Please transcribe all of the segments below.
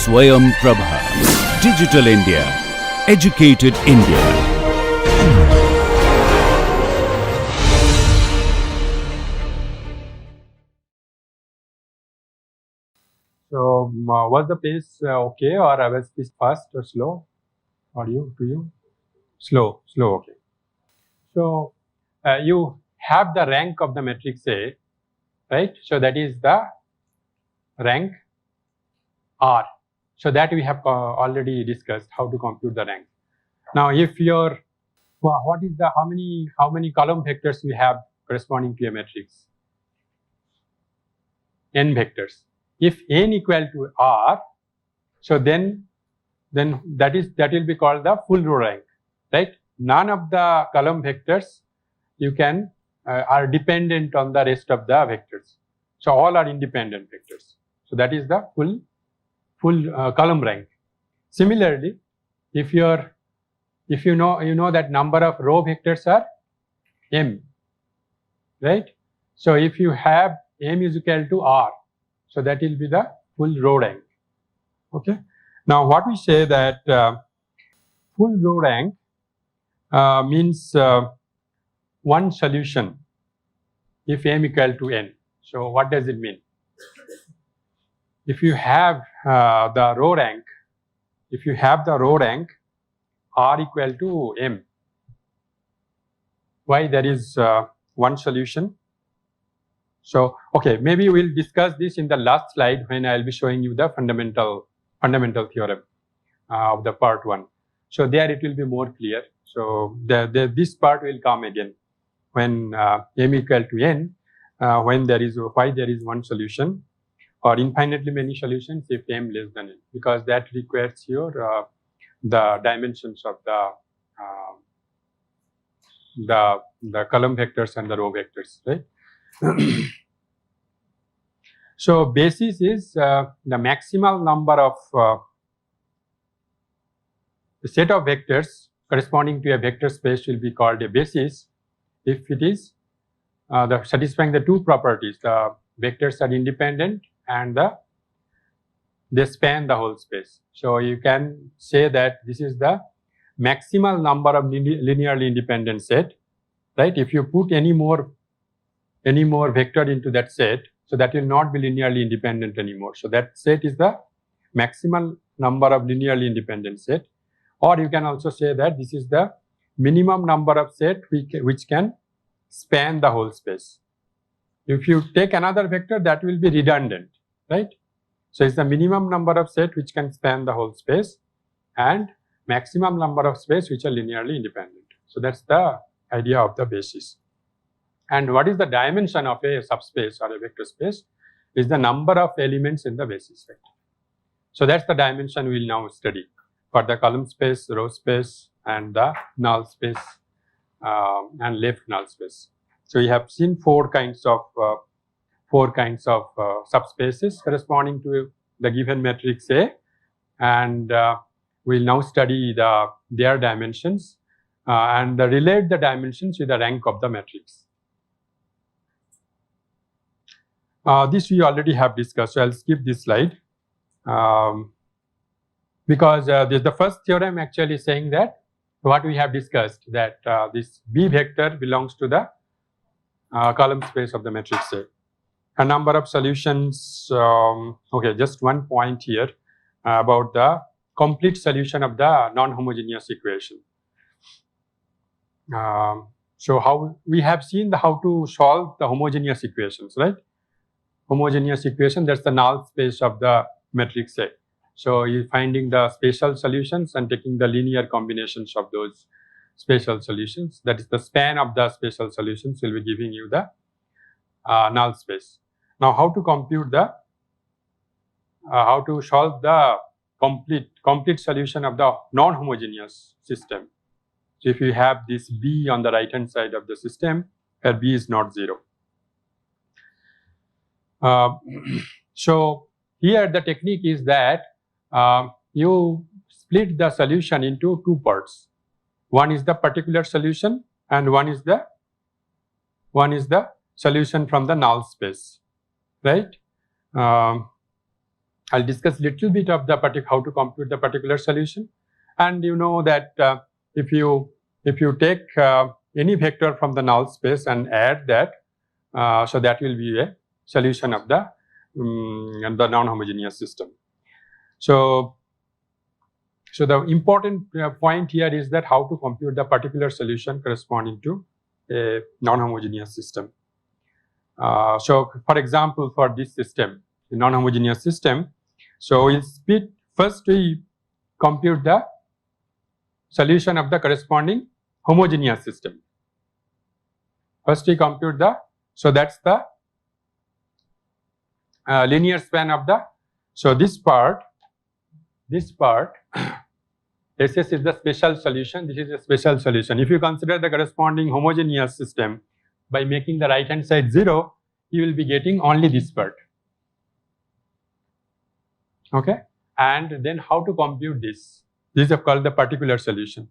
Swayam Prabha. Digital India. Educated India. So, was the pace okay, or was this fast or slow? Or to you? Slow, okay. So, you have the rank of the matrix A, right? So, that is the rank R. So, that we have already discussed how to compute the rank. Now, if your what is the how many column vectors we have corresponding to a matrix? N vectors. If n equal to R, so then that will be called the full row rank, right? None of the column vectors you can are dependent on the rest of the vectors. So all are independent vectors. So that is the full column rank. Similarly, if you know that number of row vectors are m, right? So if you have m is equal to r, so that will be the full row rank. Okay. Now what we say that full row rank means one solution if m equal to n. So what does it mean? If you have the row rank, r equal to m, why there is one solution? So okay, maybe we'll discuss this in the last slide when I'll be showing you the fundamental theorem of the part 1. So there it will be more clear. So this part will come again when m equal to n, when there is one solution, or infinitely many solutions if m less than n, because that requires your the dimensions of the column vectors and the row vectors, right? So basis is the maximal number of the set of vectors corresponding to a vector space will be called a basis if it is satisfying the two properties: the vectors are independent and they span the whole space. So you can say that this is the maximal number of linearly independent set, right? If you put any more vector into that set, so that will not be linearly independent anymore. So that set is the maximal number of linearly independent set. Or you can also say that this is the minimum number of set which can span the whole space. If you take another vector, that will be redundant, right? So it's the minimum number of set which can span the whole space and maximum number of space which are linearly independent. So that's the idea of the basis. And what is the dimension of a subspace or a vector space? Is the number of elements in the basis vector. So that's the dimension we will now study for the column space, row space, and the null space and left null space. So we have seen four kinds of subspaces corresponding to the given matrix A, and we'll now study their dimensions and relate the dimensions with the rank of the matrix. This we already have discussed, so I'll skip this slide because the first theorem actually saying that what we have discussed, that this B vector belongs to the column space of the matrix A. A number of solutions, okay, just one point here about the complete solution of the non-homogeneous equation. So how we have seen how to solve the homogeneous equations, right? Homogeneous equation, that's the null space of the matrix A. So you're finding the spatial solutions and taking the linear combinations of those spatial solutions. That is the span of the spatial solutions will be giving you the null space. Now how to compute how to solve the complete solution of the non-homogeneous system. So if you have this B on the right hand side of the system where B is not 0. So here the technique is that you split the solution into two parts. One is the particular solution and one is the solution from the null space, right? I'll discuss little bit of the how to compute the particular solution. And you know that if you take any vector from the null space and add that, so that will be a solution of the non-homogeneous system. So the important point here is that how to compute the particular solution corresponding to a non-homogeneous system. So for example, for this system, the non-homogeneous system, so we'll first we compute the solution of the corresponding homogeneous system. First we compute the, so that's the linear span of the, so this part, SS is the special solution, this is a special solution. If you consider the corresponding homogeneous system, by making the right hand side 0, you will be getting only this part. Okay, and then how to compute this? This is called the particular solution.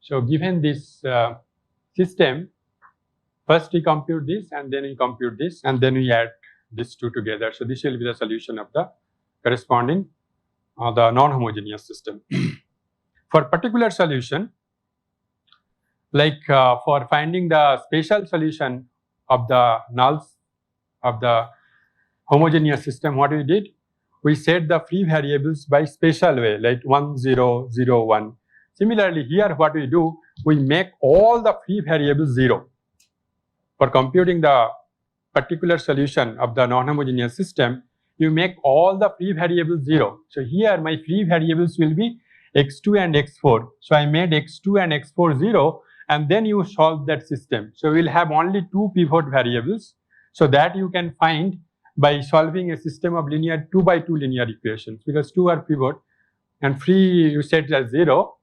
So given this system, first we compute this, and then we compute this, and then we add these two together. So this will be the solution of the corresponding the non-homogeneous system. For particular solution, like for finding the spatial solution of the nulls of the homogeneous system, what we did? We set the free variables by spatial way, like 1, 0, 0, 1. Similarly, here what we do, we make all the free variables 0. For computing the particular solution of the non-homogeneous system, you make all the free variables 0. So here my free variables will be x2 and x4. So I made x2 and x4 0, and then you solve that system. So we'll have only 2 pivot variables. So that you can find by solving a system of linear 2 by 2 linear equations, because 2 are pivot and free you set as 0.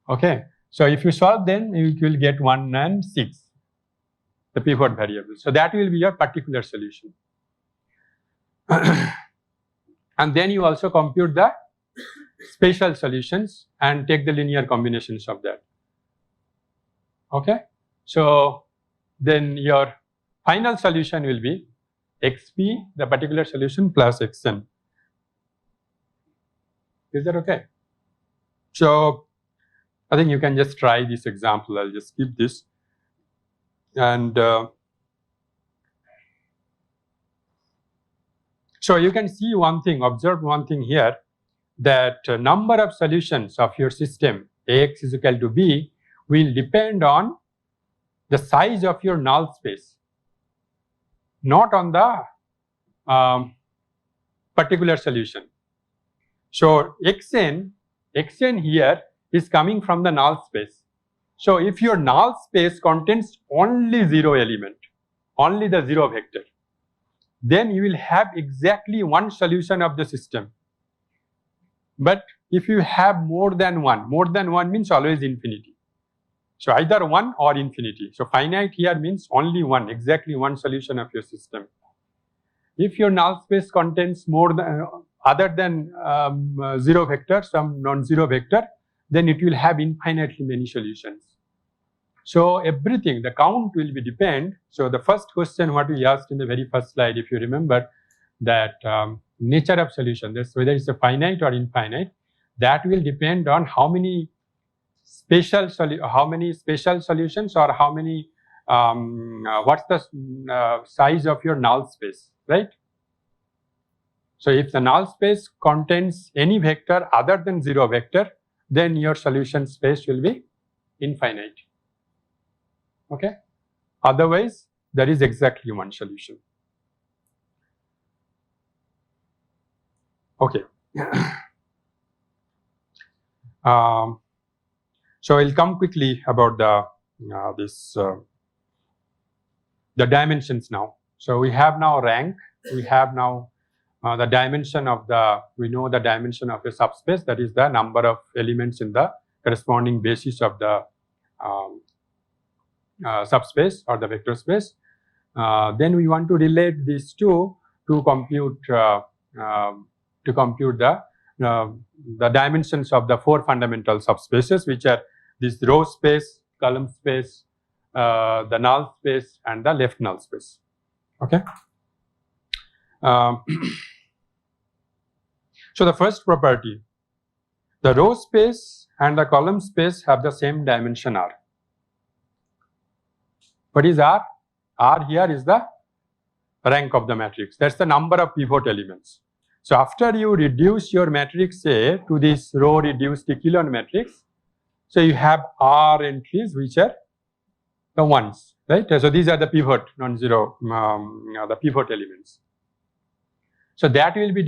Okay. So if you solve, then you will get 1 and 6, the pivot variables. So that will be your particular solution. And then you also compute the spatial solutions and take the linear combinations of that. Okay. So then your final solution will be xp, the particular solution, plus xn. Is that okay? So I think you can just try this example. I'll just skip this. And so you can see one thing, observe one thing here, that number of solutions of your system Ax is equal to b will depend on the size of your null space, not on the particular solution. So xn here is coming from the null space. So if your null space contains only 0 element, only the 0 vector, then you will have exactly one solution of the system. But if you have more than one means always infinity. So either 1 or infinity. So finite here means only one, exactly one solution of your system. If your null space contains more than other than 0 vector, some non-zero vector, then it will have infinitely many solutions. So everything, the count will be depend. So the first question what we asked in the very first slide, if you remember, that nature of solution, that's whether it's a finite or infinite, that will depend on how many spatial solutions, or how many what's the size of your null space, right? So if the null space contains any vector other than 0 vector, then your solution space will be infinite. Okay. Otherwise, there is exactly one solution. Okay. So I'll come quickly about the the dimensions now. So we have now rank. We have now the dimension of the, we know the dimension of a subspace, that is the number of elements in the corresponding basis of the subspace or the vector space. Then we want to relate these two to compute the dimensions of the 4 fundamental subspaces, which are this row space, column space, the null space, and the left null space. Okay. So the first property, the row space and the column space have the same dimension R. What is R? R here is the rank of the matrix. That's the number of pivot elements. So after you reduce your matrix A to this row reduced echelon matrix, so you have R entries which are the ones, right? So these are the pivot non-zero, the pivot elements. So that will be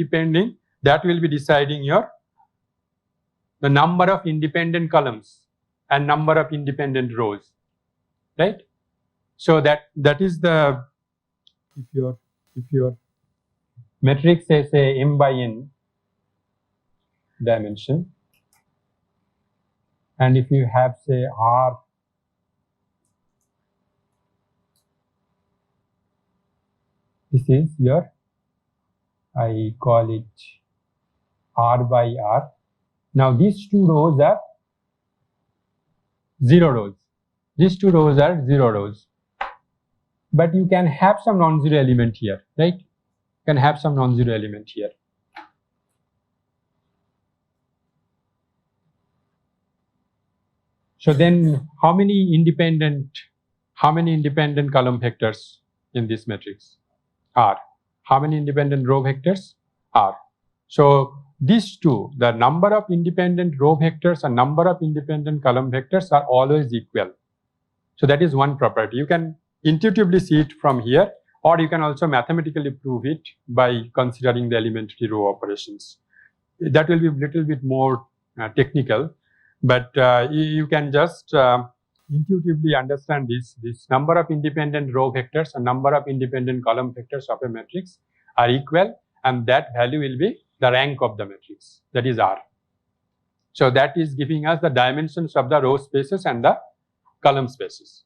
deciding the number of independent columns and number of independent rows, right? So that is the, if your matrix is say m by n dimension, and if you have say R, this is your, I call it R by R. Now these two rows are 0 rows. These two rows are 0 rows. But you can have some non-zero element here, right? You can have some non-zero element here. So then how many independent column vectors in this matrix? R. How many independent row vectors? R. So these two, the number of independent row vectors and number of independent column vectors are always equal. So that is one property. You can intuitively see it from here, or you can also mathematically prove it by considering the elementary row operations. That will be a little bit more technical, but you can just intuitively understand this number of independent row vectors and number of independent column vectors of a matrix are equal, and that value will be the rank of the matrix, that is R. So that is giving us the dimensions of the row spaces and the column spaces.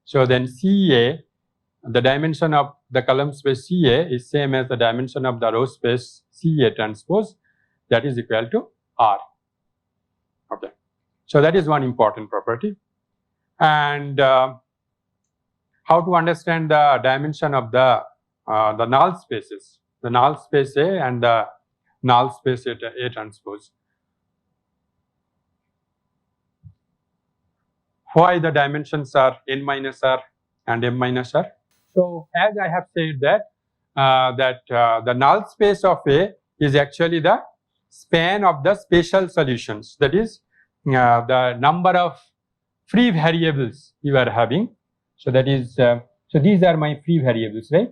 So then CA, the dimension of the column space CA is same as the dimension of the row space CA transpose, that is equal to R. Okay. So that is one important property. And how to understand the dimension of the null spaces, the null space A and the null space A transpose. Why the dimensions are n minus R and m minus R? So as I have said that the null space of A is actually the span of the spatial solutions, that is the number of free variables you are having. So that is so these are my free variables, right?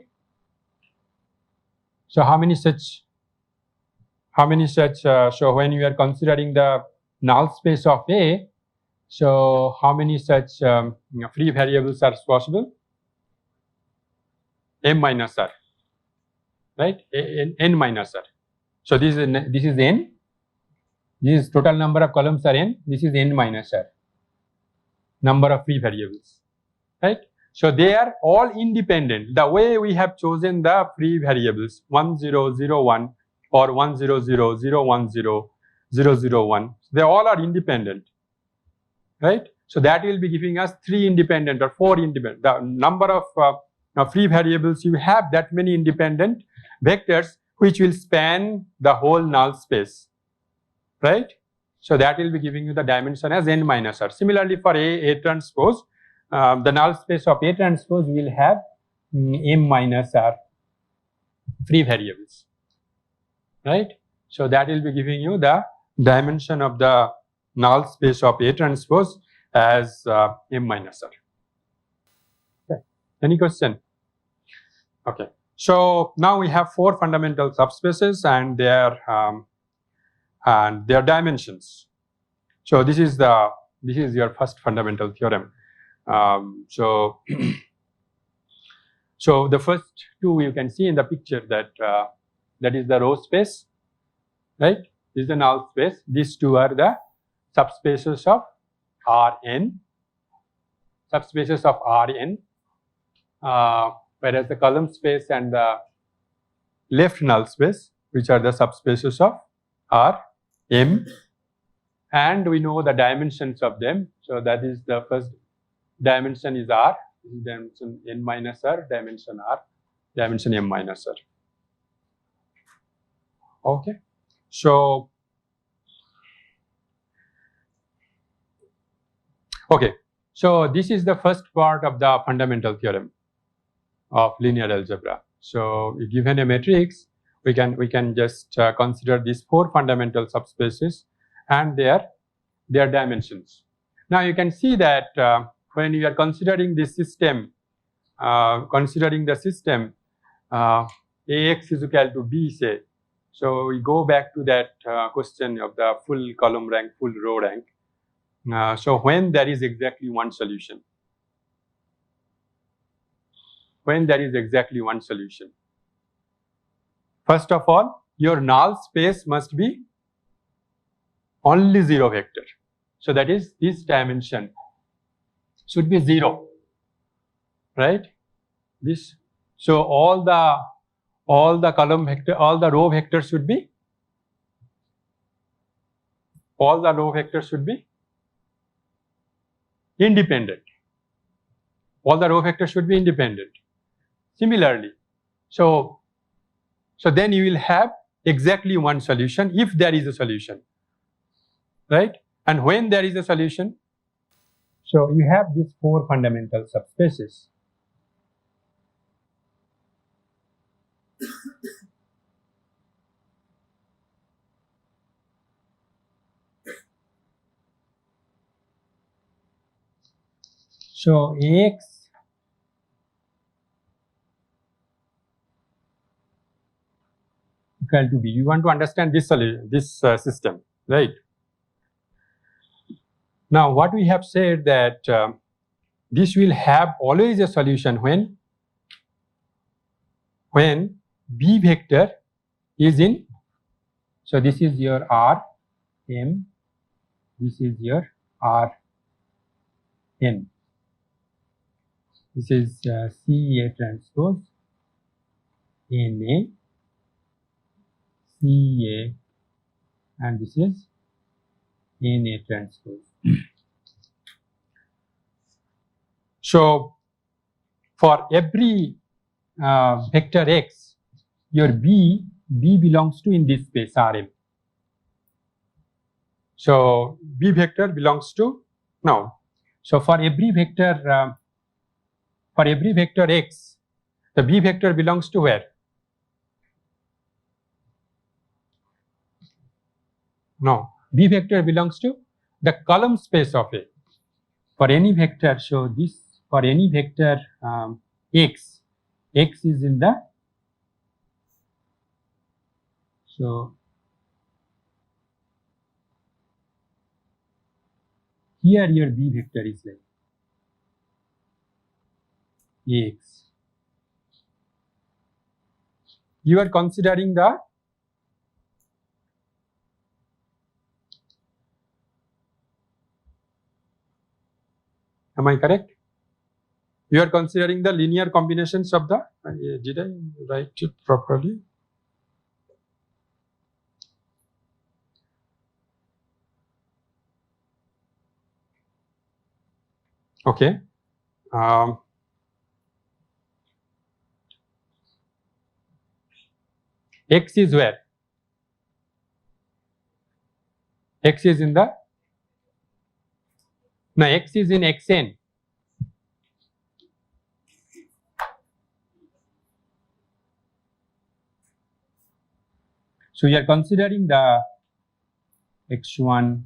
So how many such so when you are considering the null space of A, so how many such free variables are possible? M minus R, right? N minus R. So this is n. This is total number of columns are n. This is n minus R, number of free variables, right? So they are all independent. The way we have chosen the free variables 1 0 0 1 or 1 0 0 0 1 0 0 0 1, they all are independent, right? So that will be giving us 3 independent or 4 independent. The number of free variables you have, that many independent vectors which will span the whole null space, right? So that will be giving you the dimension as n minus R. Similarly for A transpose, the null space of A transpose will have m minus R free variables, right? So that will be giving you the dimension of the null space of A transpose as m minus R. Okay. Any question? Okay. So now we have 4 fundamental subspaces and their dimensions. So this is your first fundamental theorem. So the first 2 you can see in the picture that that is the row space, right? This is the null space. These 2 are the subspaces of Rn, whereas the column space and the left null space, which are the subspaces of Rm, and we know the dimensions of them. So that is the first dimension is R, this is dimension n minus R, dimension R, dimension m minus R. Okay. So, okay. So this is the first part of the fundamental theorem of linear algebra. So given a matrix, we can just consider these 4 fundamental subspaces and their dimensions. Now you can see that when you are considering this system, considering the system Ax is equal to B, say. So we go back to that question of the full column rank, full row rank. So when there is exactly one solution, first of all, your null space must be only 0 vector. So that is, this dimension should be 0, right? This, so all the column vector, all the row vectors should be, independent. All the row vectors should be independent. Similarly, so then you will have exactly one solution if there is a solution, right? And when there is a solution, so you have these 4 fundamental subspaces. So Ax equal to B. You want to understand this system, right? Now, what we have said that this will have always a solution when B vector is in. So this is your R M. This is your R N. This is C A transpose N A C A, and this is N A transpose. So for every vector x, your B belongs to in this space Rm. So B vector belongs to now. So for every vector x, the B vector belongs to where? No, B vector belongs to the column space of A. For any vector, so this, for any vector x is in the, so here your B vector is like Ax. You are considering the am I correct? You are considering the linear combinations of the, did I write it properly? Okay. X is where? X is in the, no, X is in Xn. So you are considering the X1,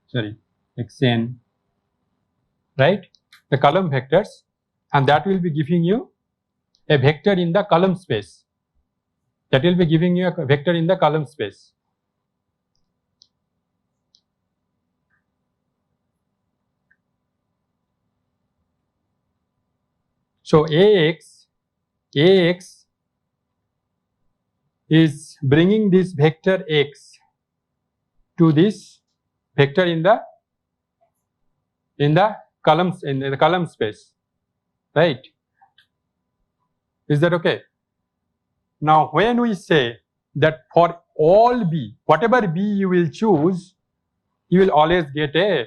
sorry, Xn, right? The column vectors, and that will be giving you a vector in the column space. That will be giving you a vector in the column space. So Ax is bringing this vector x to this vector in the columns, in the column space, right? Is that okay? Now, when we say that for all B, whatever B you will choose, you will always get a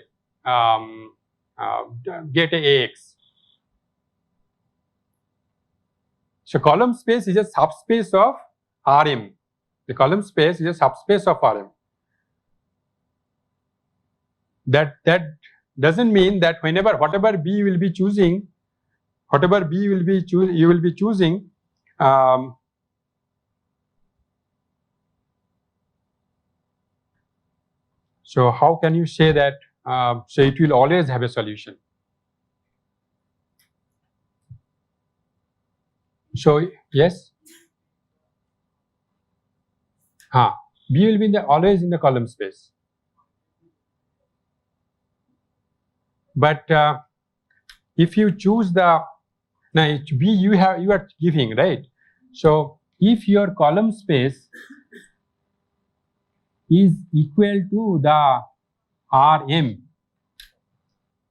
Ax. So column space is a subspace of Rm. The column space is a subspace of Rm. That doesn't mean that whatever B you will be choosing, you will be choosing. So how can you say that? So it will always have a solution. So yes, B will be always in the column space. But if you choose the B, you are giving, right? So if your column space is equal to the Rm,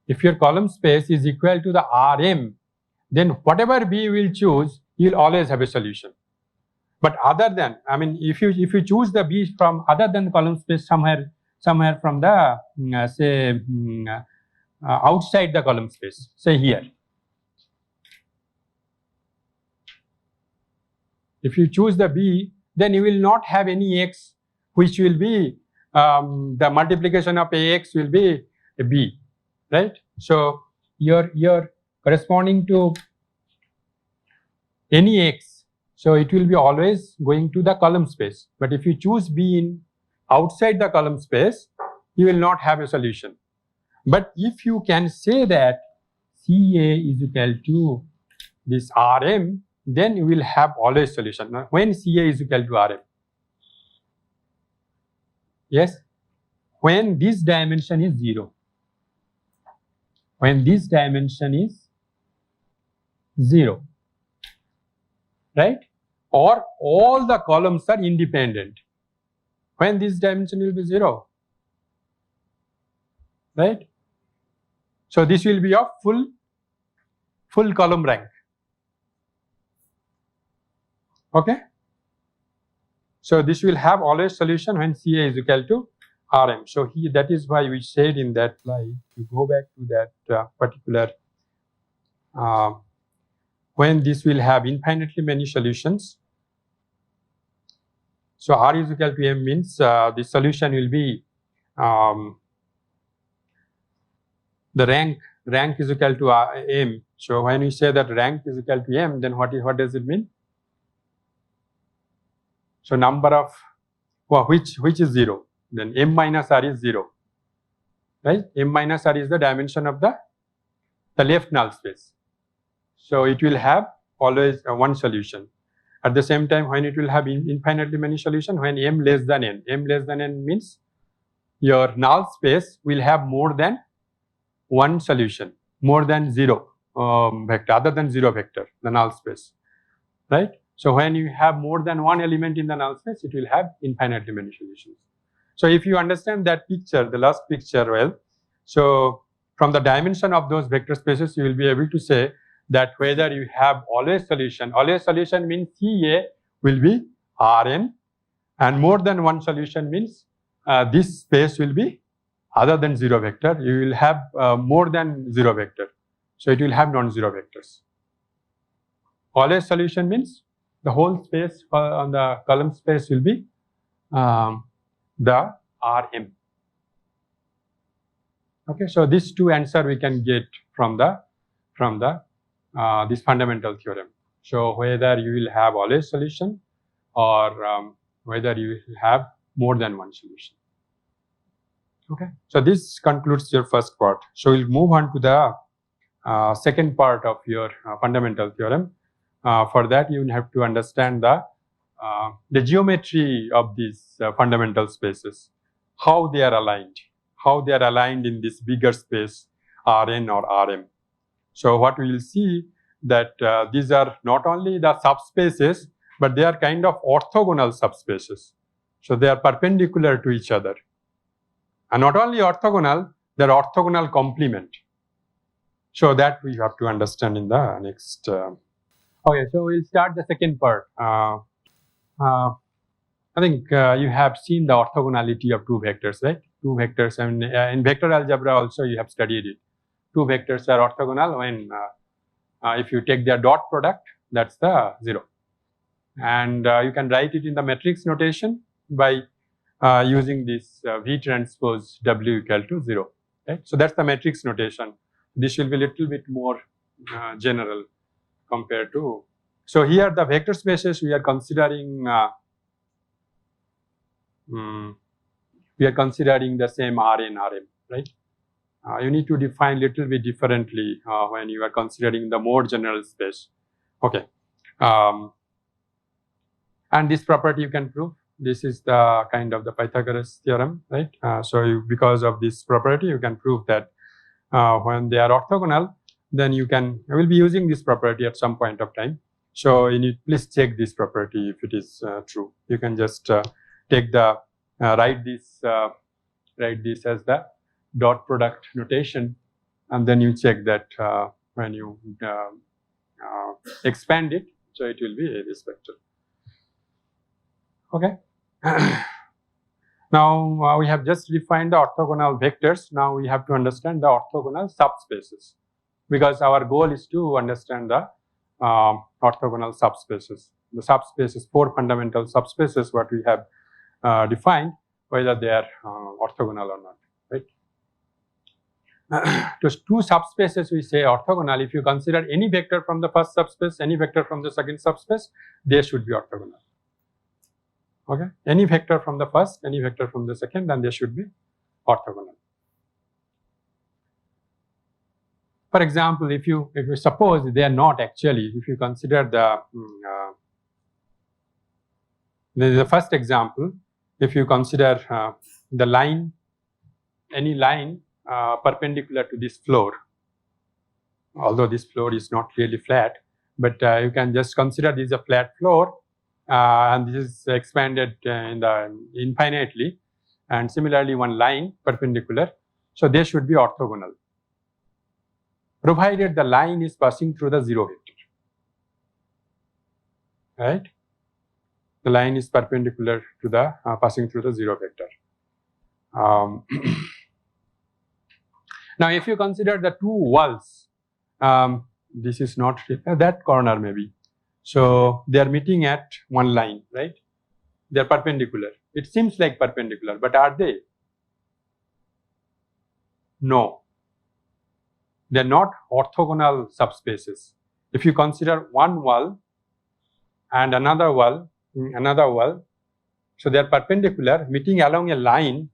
if your column space is equal to the Rm, then whatever B you will choose, you will always have a solution. But other than, if you choose the B from other than the column space somewhere from the outside the column space, say here. If you choose the B, then you will not have any X, which will be the multiplication of AX will be a B, right? So your corresponding to any X, so it will be always going to the column space. But if you choose B in outside the column space, you will not have a solution. But if you can say that CA is equal to this Rm, then you will have always solution. Now, when CA is equal to Rm? Yes, when this dimension is 0. When this dimension is 0, right? Or all the columns are independent. When this dimension will be 0, right? So this will be a full column rank. Okay. So this will have always solution when CA is equal to Rm. So that is why we said in that slide, to go back to that particular, when this will have infinitely many solutions. So R is equal to M means the solution will be the rank is equal to M. So when we say that rank is equal to M, then what does it mean? So number of, which is 0, then M minus R is 0, right? M minus R is the dimension of the left null space. So it will have always one solution. At the same time, when it will have infinitely many solutions, when M less than N. M less than N means your null space will have more than one solution, more than 0 vector, other than 0 vector, the null space, right? So when you have more than one element in the null space, it will have infinitely many solutions. So if you understand that picture, the last picture well, so from the dimension of those vector spaces, you will be able to say that whether you have always solution means CA will be Rn, and more than one solution means this space will be other than 0 vector. You will have more than 0 vector. So it will have non-zero vectors. Always solution means the whole space on the column space will be the Rm. Okay, so these two answers we can get from this fundamental theorem. So whether you will have always solution or whether you will have more than one solution. Okay, so this concludes your first part. So we'll move on to the second part of your fundamental theorem. For that, you will have to understand the geometry of these fundamental spaces, how they are aligned in this bigger space Rn or Rm. So what we will see that these are not only the subspaces, but they are kind of orthogonal subspaces. So they are perpendicular to each other. And not only orthogonal, they are orthogonal complement. So that we have to understand in the next. Okay, so we'll start the second part. I think you have seen the orthogonality of two vectors, right? Two vectors, and in vector algebra also you have studied it. Two vectors are orthogonal when if you take their dot product, that's the 0. And you can write it in the matrix notation by using this V transpose W equal to 0. Right? So that's the matrix notation. This will be a little bit more general compared to. So here the vector spaces we are considering. We are considering the same Rn, Rm, right? You need to define little bit differently when you are considering the more general space. Okay. And this property you can prove. This is the kind of the Pythagoras theorem, right? Because of this property, you can prove that when they are orthogonal, then you will be using this property at some point of time. So you need please check this property if it is true. You can just take the write this as the dot product notation, and then you check that when you expand it, so it will be this vector. Okay. Now we have just defined the orthogonal vectors. Now we have to understand the orthogonal subspaces, because our goal is to understand the orthogonal subspaces. The subspaces, 4 fundamental subspaces, what we have defined, whether they are orthogonal or not, right? To 2 subspaces we say orthogonal. If you consider any vector from the first subspace, any vector from the second subspace, they should be orthogonal. Okay, any vector from the first, any vector from the second, then they should be orthogonal. For example, if you suppose they are not actually, if you consider the first example, if you consider the line, any line perpendicular to this floor, although this floor is not really flat, but you can just consider this is a flat floor, and this is expanded infinitely, and similarly one line perpendicular, so they should be orthogonal, provided the line is passing through the 0 vector, right? The line is perpendicular to the passing through the 0 vector. Now, if you consider the 2 walls, this is not that corner maybe. So they are meeting at one line, right? They are perpendicular. It seems like perpendicular, but are they? No. They are not orthogonal subspaces. If you consider one wall and another wall, so they are perpendicular, meeting along a line,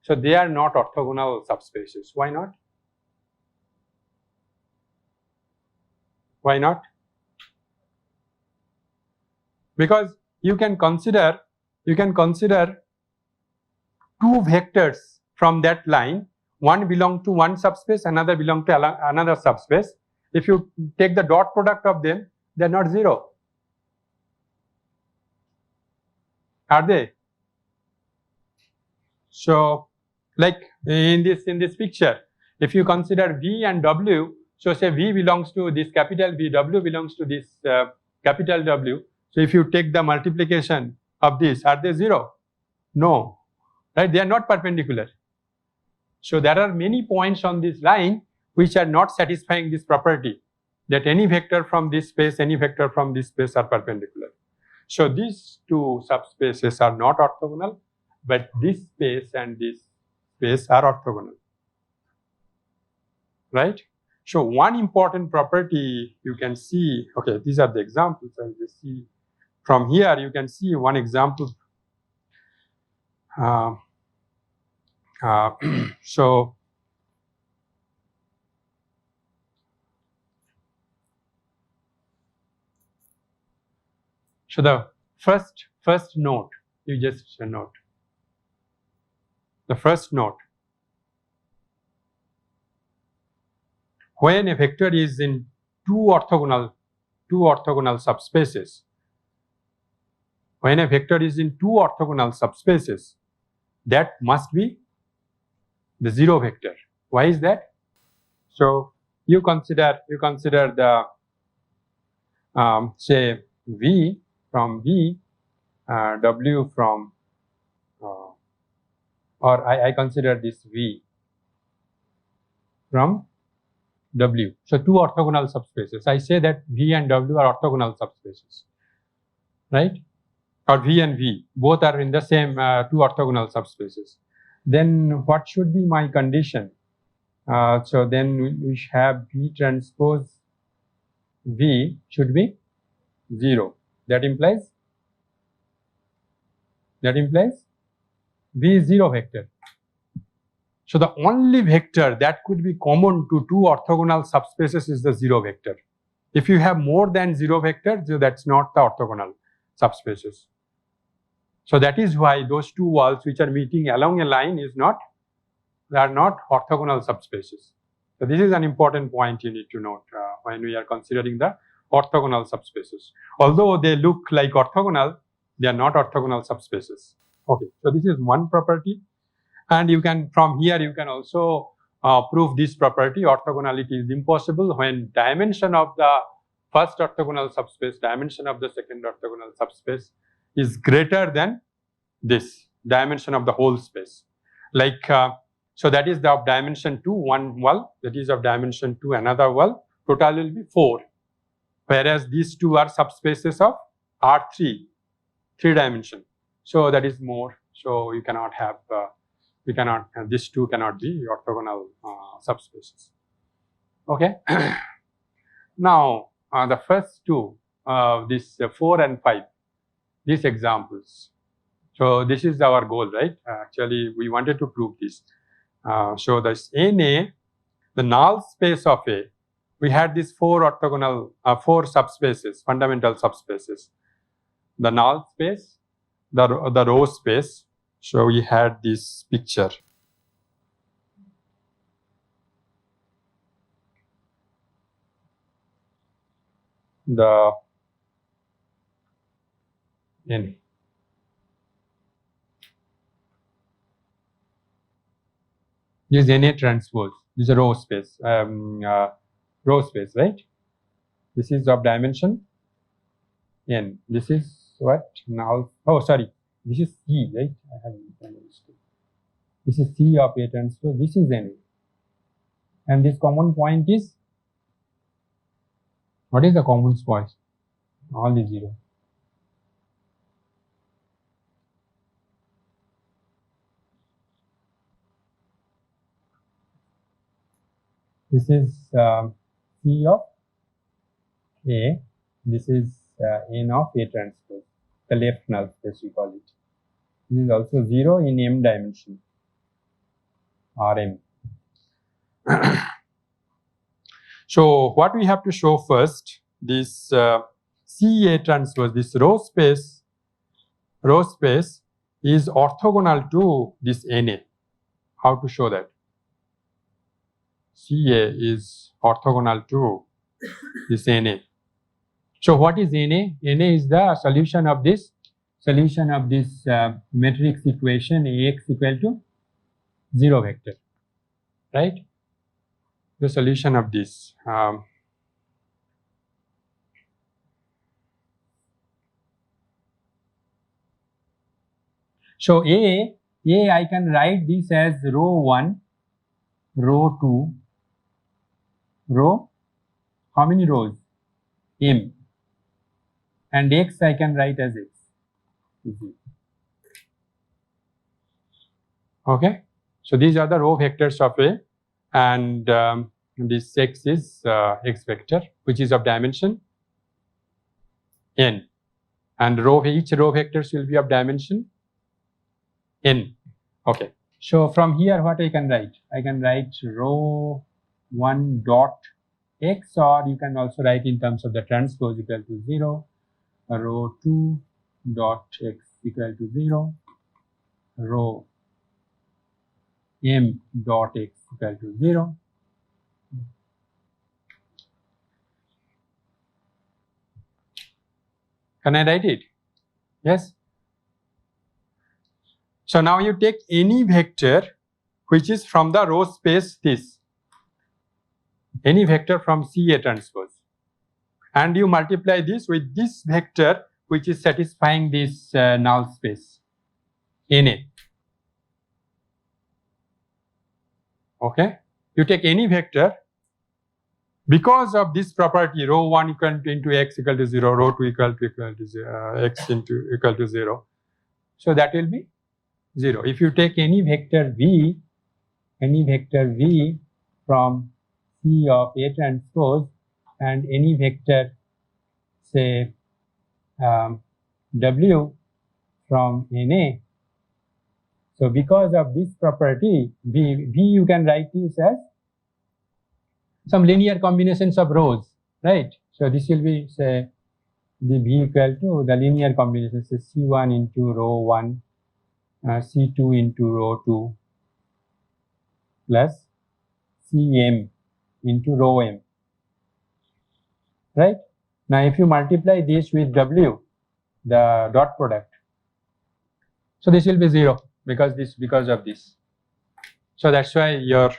so they are not orthogonal subspaces. Why not? Why not? Because you can consider 2 vectors from that line. One belong to one subspace, another belong to another subspace. If you take the dot product of them, they are not 0. Are they? So, like in this picture, if you consider V and W, so say V belongs to this capital V, W belongs to this capital W. So if you take the multiplication of this, are they 0? No, right? They are not perpendicular. So there are many points on this line which are not satisfying this property, that any vector from this space, any vector from this space are perpendicular. So these 2 subspaces are not orthogonal, but this space and this space are orthogonal, right? So one important property you can see, okay, these are the examples. I will just see from here, you can see one example. So the first note, you just note. The first note, when a vector is in two orthogonal subspaces, that must be the 0 vector. Why is that? So you consider the say V from V, W from, or I consider this V from W. So two orthogonal subspaces. I say that V and W are orthogonal subspaces, right? Or V and V, both are in the same two orthogonal subspaces. Then what should be my condition? So then we have V transpose V should be 0. That implies V is 0 vector. So the only vector that could be common to two orthogonal subspaces is the 0 vector. If you have more than 0 vectors, that's not the orthogonal subspaces. So that is why those two walls which are meeting along a line they are not orthogonal subspaces. So this is an important point you need to note when we are considering the orthogonal subspaces. Although they look like orthogonal, they are not orthogonal subspaces. Okay, so this is one property, and you can from here you can also prove this property. Orthogonality is impossible when dimension of the first orthogonal subspace, dimension of the second orthogonal subspace is greater than this dimension of the whole space. Like so that is the of dimension 2 one wall, that is of dimension 2 another wall, total will be 4, whereas these two are subspaces of R3, 3 dimension. So that is more. So you cannot have these two cannot be orthogonal subspaces. Okay. Now the first two, this 4 and 5, these examples. So this is our goal, right? Actually, we wanted to prove this. So this NA, the null space of A, we had these 4 orthogonal, 4 subspaces, fundamental subspaces. The null space, the row space. So we had this picture. The NA. This is NA transpose. This is a row space. Row space, right? This is of dimension n. This is what now? Oh, sorry. This is C, right? I have done a mistake. This is C of A transpose. This is NA. And this common point is, what is the common point? All is 0. This is C of A. This is N of A transpose, the left null space we call it. This is also 0 in M dimension, Rm. So what we have to show first, this CA transpose, this row space is orthogonal to this NA. How to show that? CA is orthogonal to this NA. So what is NA? NA is the solution of this matrix equation AX equal to 0 vector, right? The solution of this. So A I can write this as row 1, row 2, row, how many rows? M. And X I can write as X. Okay. So these are the row vectors of A, and this X is X vector, which is of dimension n, and each row vectors will be of dimension n. Okay. So from here, what I can write? I can write row 1 dot X, or you can also write in terms of the transpose equal to 0, row 2 dot X equal to 0, row M dot X equal to 0. Can I write it? Yes. So now you take any vector which is from the row space this, any vector from CA transpose, and you multiply this with this vector which is satisfying this null space NA. Okay, you take any vector Because of this property, rho 1 equal to into x equal to 0, rho 2 equal to 0, x into equal to 0. So that will be 0. If you take any vector v from C of A transpose and any vector, say W from NA. So because of this property, V you can write this as some linear combinations of rows, right? So this will be, say, the V equal to the linear combination, say C1 into rho 1, C2 into rho 2 plus Cm into rho m, right? Now if you multiply this with W, the dot product, so this will be 0 because of this. So that's why your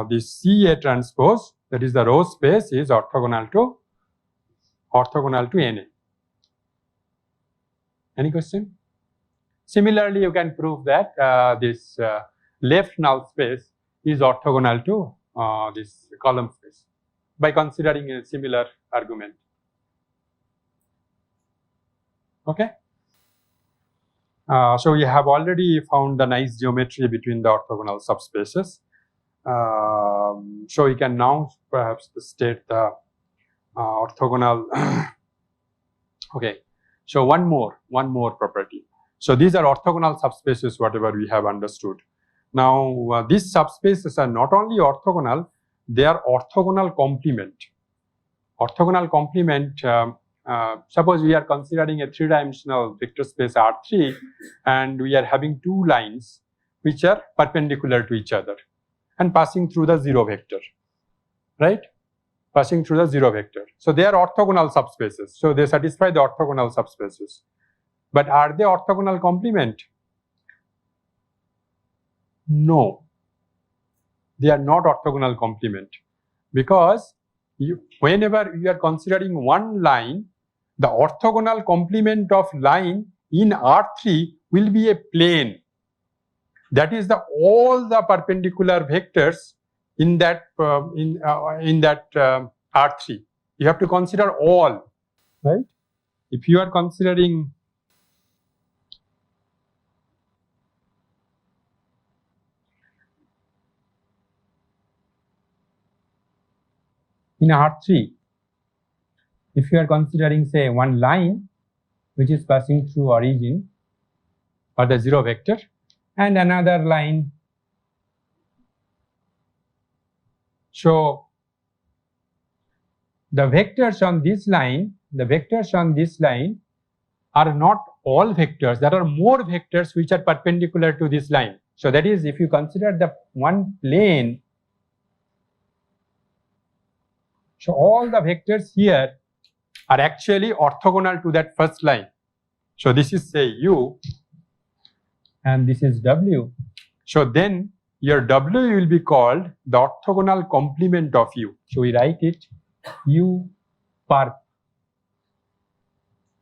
this CA transpose, that is the row space, is orthogonal to NA. Any question? Similarly, you can prove that this left null space is orthogonal to this column space by considering a similar argument. Okay. So we have already found the nice geometry between the orthogonal subspaces. So we can now perhaps state the orthogonal. Okay. So one more property. So these are orthogonal subspaces, whatever we have understood. Now these subspaces are not only orthogonal, they are orthogonal complement. Orthogonal complement. Suppose we are considering a three-dimensional vector space R3 and we are having two lines which are perpendicular to each other and passing through the zero vector, right? Passing through the zero vector. So they are orthogonal subspaces. So they satisfy the orthogonal subspaces. But are they orthogonal complement? No. They are not orthogonal complement because whenever you are considering one line, the orthogonal complement of line in R3 will be a plane. That is all the perpendicular vectors in that R3. You have to consider all, right? If you are considering in R3, if you are considering, say, one line which is passing through origin or the zero vector and another line. So the vectors on this line are not all vectors. There are more vectors which are perpendicular to this line. So that is, if you consider the one plane, so all the vectors here are actually orthogonal to that first line. So this is, say, U and this is W. So then your W will be called the orthogonal complement of U. So we write it U perp.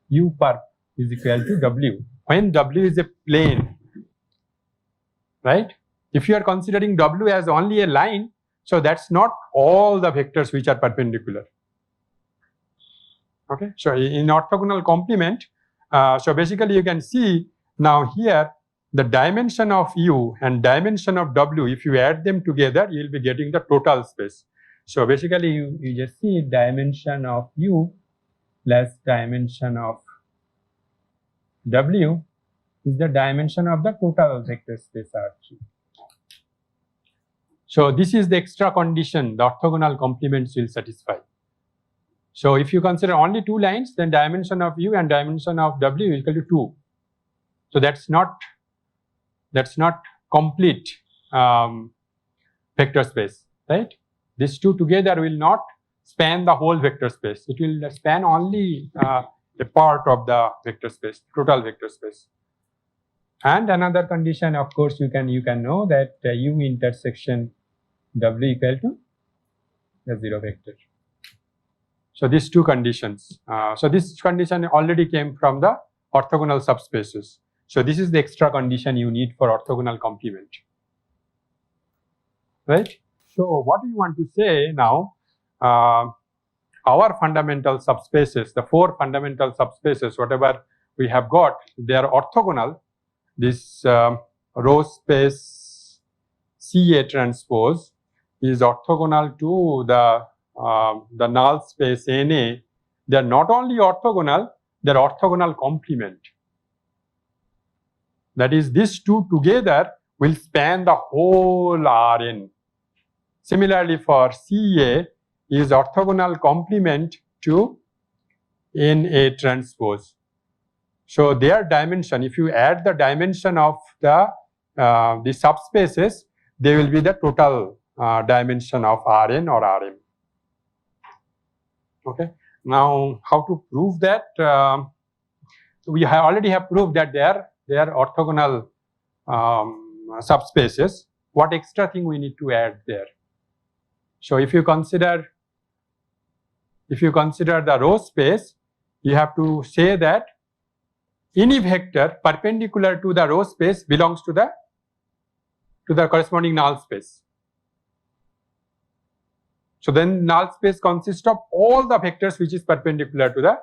U perp is equal to W. When W is a plane, right? If you are considering W as only a line, so that's not all the vectors which are perpendicular. Okay, so in orthogonal complement, so basically you can see now here the dimension of U and dimension of W, if you add them together, you will be getting the total space. So basically you just see dimension of U plus dimension of W is the dimension of the total vector space R3. So this is the extra condition the orthogonal complements will satisfy. So if you consider only two lines, then dimension of U and dimension of W is equal to 2. So that's not complete vector space, right? These two together will not span the whole vector space. It will span only a part of the vector space, total vector space. And another condition, of course, you can know that U intersection W equal to the zero vector. So these two conditions. So this condition already came from the orthogonal subspaces. So this is the extra condition you need for orthogonal complement, right? So what we want to say now, our fundamental subspaces, the 4 fundamental subspaces, whatever we have got, they are orthogonal. This row space CA transpose is orthogonal to the null space NA. They are not only orthogonal, they are orthogonal complement. That is, these two together will span the whole Rn. Similarly, for CA is orthogonal complement to NA transpose. So their dimension, if you add the dimension of the subspaces, they will be the total dimension of Rn or Rm. Okay. Now, how to prove that? We already have proved that they are orthogonal subspaces. What extra thing we need to add there? So if you consider the row space, you have to say that any vector perpendicular to the row space belongs to the corresponding null space. So then null space consists of all the vectors which is perpendicular to the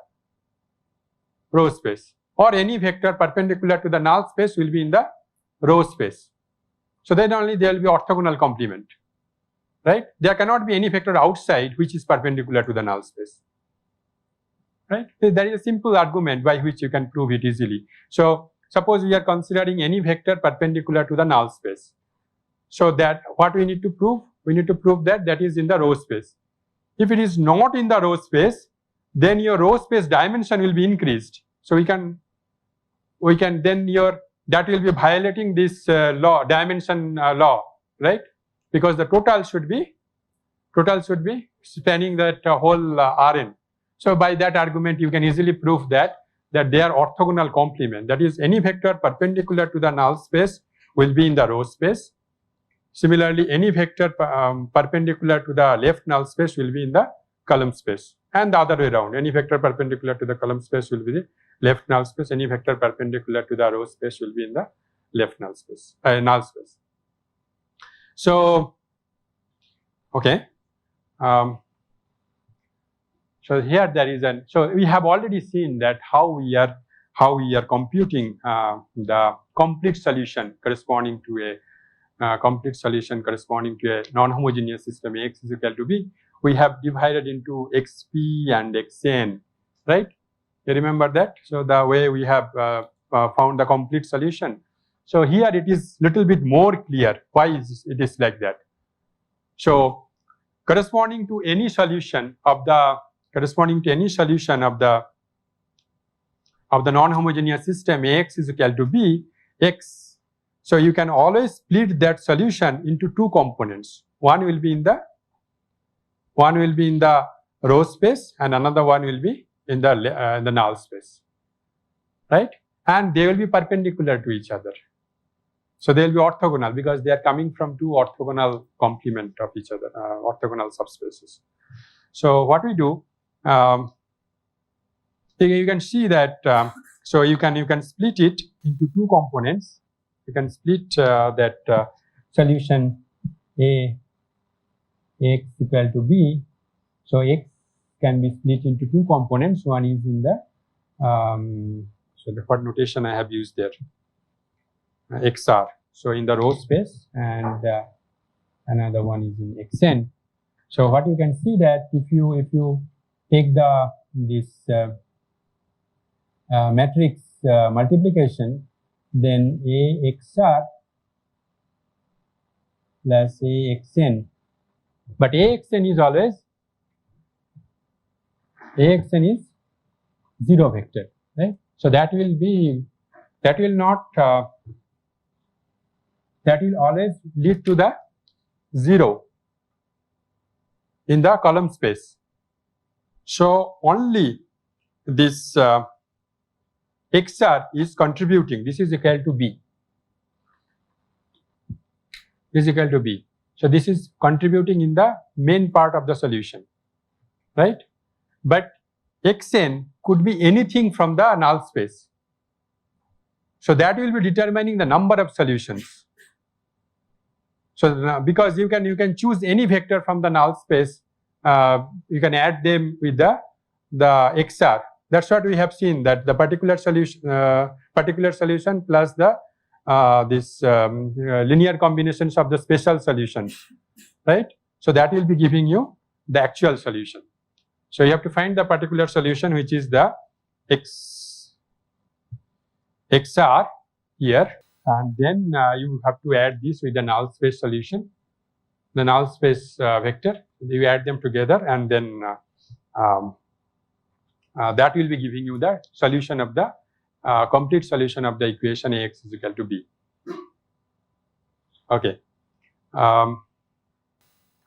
row space, or any vector perpendicular to the null space will be in the row space. So then only there will be orthogonal complement, right? There cannot be any vector outside which is perpendicular to the null space, right? So that is a simple argument by which you can prove it easily. So suppose we are considering any vector perpendicular to the null space. So that what we need to prove? We need to prove that that is in the row space. If it is not in the row space, then your row space dimension will be increased. So we can then that will be violating this dimension law, right? Because the total should be spanning that whole Rn. So by that argument, you can easily prove that they are orthogonal complement. That is, any vector perpendicular to the null space will be in the row space. Similarly, any vector perpendicular to the left null space will be in the column space, and the other way around. Any vector perpendicular to the column space will be the left null space. Any vector perpendicular to the row space will be in the left null space. So, okay. So here there is so we have already seen that how we are computing the complete solution corresponding to a non-homogeneous system X is equal to B. We have divided into XP and XN, right? You remember that? So the way we have found the complete solution. So here it is little bit more clear why it is like that. So corresponding to any solution of the non-homogeneous system Ax is equal to B, X. So you can always split that solution into two components. One will be in the row space, and another one will be in the null space, right? And they will be perpendicular to each other. So they will be orthogonal because they are coming from two orthogonal complement of each other, orthogonal subspaces. So what we do, you can see that. So you can split it into two components. You can split that solution Ax equal to B. So X can be split into two components. One is in the so the what notation I have used there, XR. So in the row space, and another one is in Xn. So what you can see that if you take this matrix multiplication, then AXR plus AXN, but AXN is zero vector, right? So that will always lead to the 0 in the column space. So only this XR is contributing. This is equal to B. This is equal to B. So this is contributing in the main part of the solution, right? But Xn could be anything from the null space. So that will be determining the number of solutions. So because you can choose any vector from the null space you can add them with the XR. That's what we have seen, that the particular solution plus the linear combinations of the special solutions, right? So that will be giving you the actual solution. So you have to find the particular solution, which is the XR here, and then you have to add this with the null space solution, the null space vector. You add them together, and then that will be giving you the solution of the complete solution of the equation Ax is equal to B. Okay.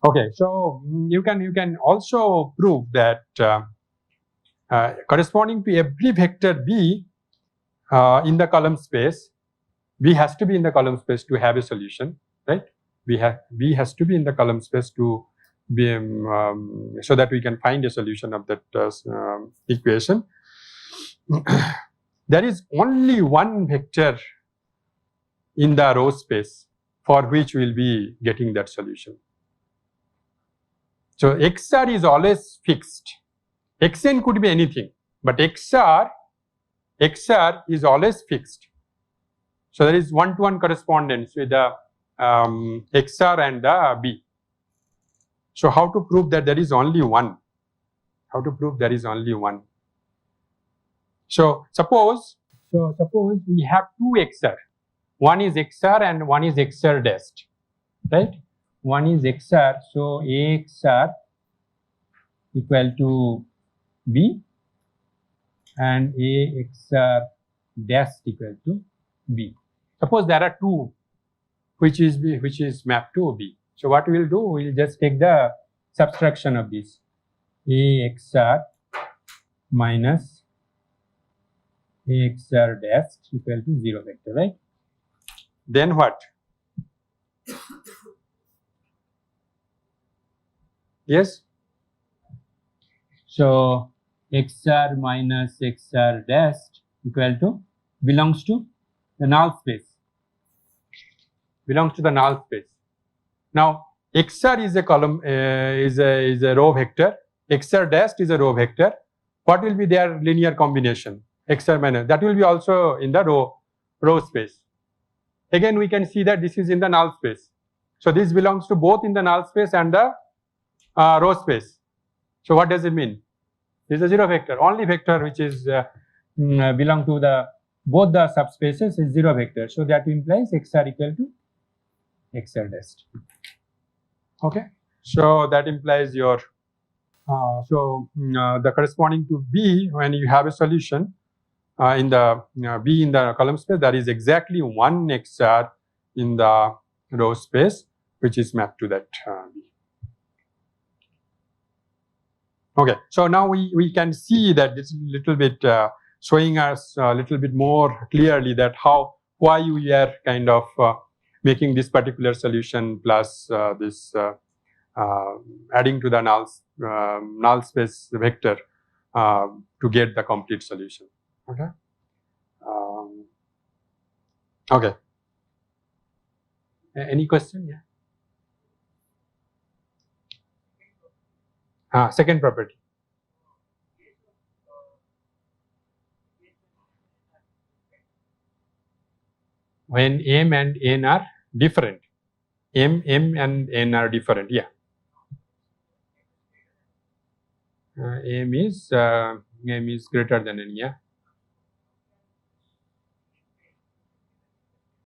Okay. So you can also prove that corresponding to every vector B in the column space, B has to be in the column space to have a solution, right? B has to be in the column space to be so that we can find a solution of that equation. There is only one vector in the row space for which we will be getting that solution. So XR is always fixed. Xn could be anything, but XR is always fixed. So there is one-to-one correspondence with the XR and the B. So how to prove that there is only one? How to prove there is only one? So suppose we have two XR. One is XR and one is XR dashed, right? One is XR, so AXR equal to B and AXR dashed equal to B. Suppose there are two which is mapped to B. So what we will do, we will just take the subtraction of this AXR minus AXR dashed equal to 0 vector, right? Then what? Yes? So XR minus XR dashed equal to belongs to the null space. Belongs to the null space. Now XR is a column is a row vector. XR dashed is a row vector. What will be their linear combination? XR minus, that will be also in the row space. Again, we can see that this is in the null space. So this belongs to both in the null space and the row space. So what does it mean? This is a 0 vector. Only vector which is belong to the both the subspaces is 0 vector. So that implies XR equal to XR dashed. Okay. So that implies your the corresponding to B, when you have a solution in the B in the column space, that is exactly one XR in the row space which is mapped to that B. Okay, so now we can see that this is a little bit showing us a little bit more clearly that why we are kind of making this particular solution plus this adding to the null space vector to get the complete solution. Okay. Okay. Any question? Yeah. Second property. When M and N are different. M and N are different. Yeah. M is greater than N. Yeah.